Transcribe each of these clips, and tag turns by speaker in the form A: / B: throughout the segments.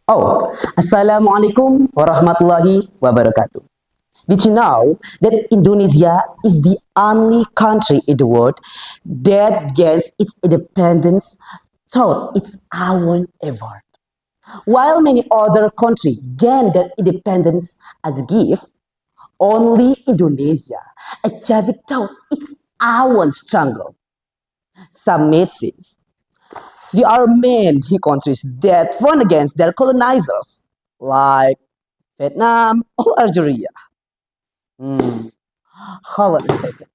A: Oh, Assalamualaikum warahmatullahi wabarakatuh. Did you know that Indonesia is the only country in the world that gains its independence through its own effort? While many other countries gained their independence as a gift, only Indonesia achieved it through its own struggle. Some may say there are many countries that fought against their colonizers, like Vietnam or Algeria. Hmm, hold on a second.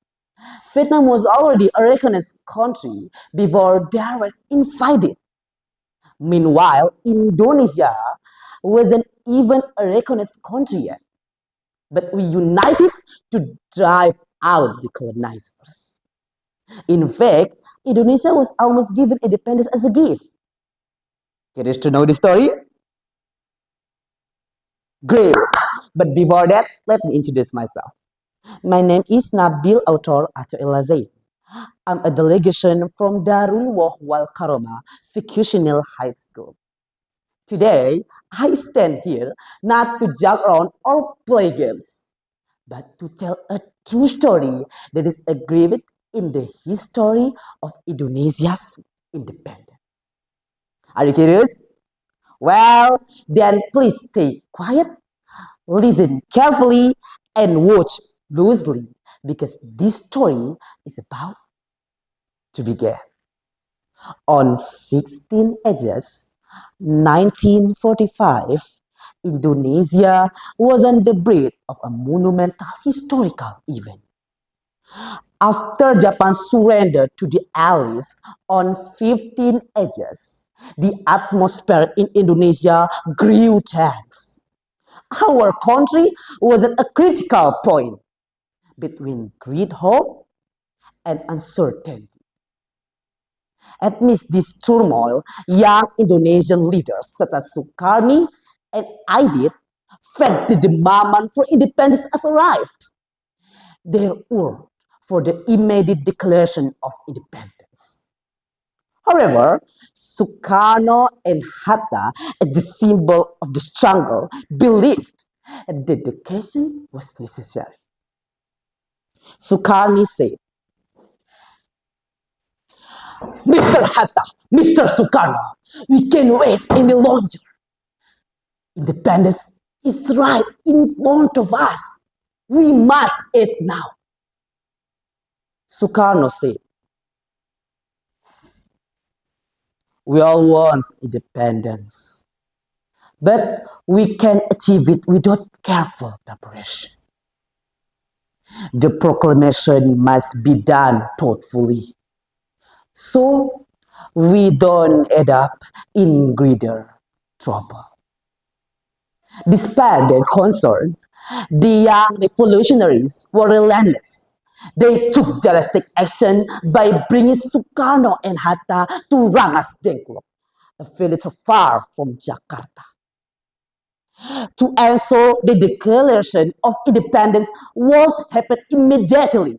A: Vietnam was already a recognized country before they were invaded. Meanwhile, Indonesia wasn't even a recognized country yet. But we united to drive out the colonizers. In fact, Indonesia was almost given independence as a gift. Curious to know the story? Great. But before that, let me introduce myself. My name is Nabil author Athoillah. I'm a delegation from Darul Lughah Wal Karomah Fictional High School. Today, I stand here not to joke around or play games, but to tell a true story that is engraved in the history of Indonesia's independence. Are you curious? Well, then please stay quiet, listen carefully, and watch closely because this story is about to begin. On 16 August 1945, Indonesia was on the brink of a monumental historical event. After Japan surrendered to the Allies on 15 August, the atmosphere in Indonesia grew tense. Our country was at a critical point between great hope and uncertainty. Amidst this turmoil, young Indonesian leaders such as Sukarni and Aidit felt the demand for independence has arrived. They urged for the immediate declaration of independence. However, Sukarno and Hatta, as the symbol of the struggle, believed that dedication was necessary. Sukarni said, Mr. Hatta, Mr. Sukarno, we can't wait any longer. Independence is right in front of us. We must act now. Sukarno said, we all want independence, but we can achieve it without careful preparation. The proclamation must be done thoughtfully, so we don't end up in greater trouble. Despite their concern, the young revolutionaries were relentless. They took drastic action by bringing Sukarno and Hatta to Rengasdengklok, a village far from Jakarta, to ensure the declaration of independence won't happen immediately.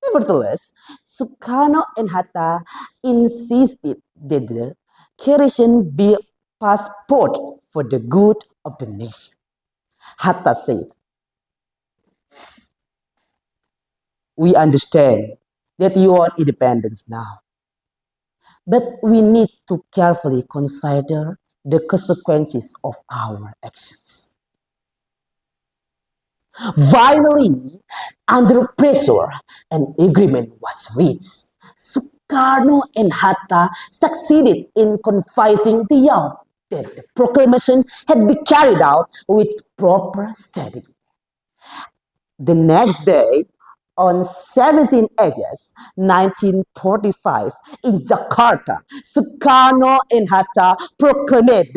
A: Nevertheless, Sukarno and Hatta insisted that the declaration be passport for the good of the nation. Hatta said, we understand that you want independence now, but we need to carefully consider the consequences of our actions. Finally, under pressure, an agreement was reached. Sukarno and Hatta succeeded in convincing the young that the proclamation had been carried out with proper strategy. The next day, on 17 August 1945, in Jakarta, Sukarno and Hatta proclaimed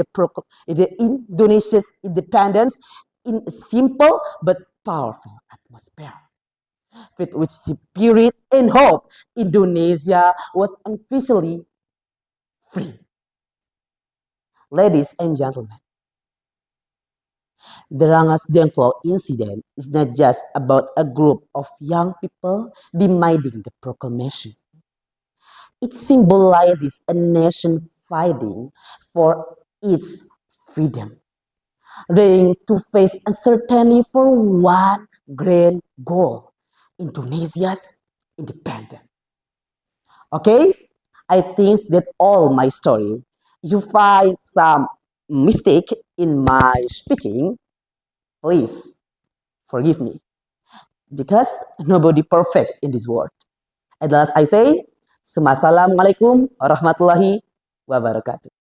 A: the Indonesia's independence in a simple but powerful atmosphere. With which spirit and hope, Indonesia was officially free. Ladies and gentlemen, the Rengasdengklok incident is not just about a group of young people demanding the proclamation. It symbolizes a nation fighting for its freedom, ready to face uncertainty for one grand goal, Indonesia's independence. Okay, I think that all my story. You find some mistake in my speaking, please forgive me because nobody perfect in this world. And last I say, Assalamualaikum warahmatullahi wabarakatuh.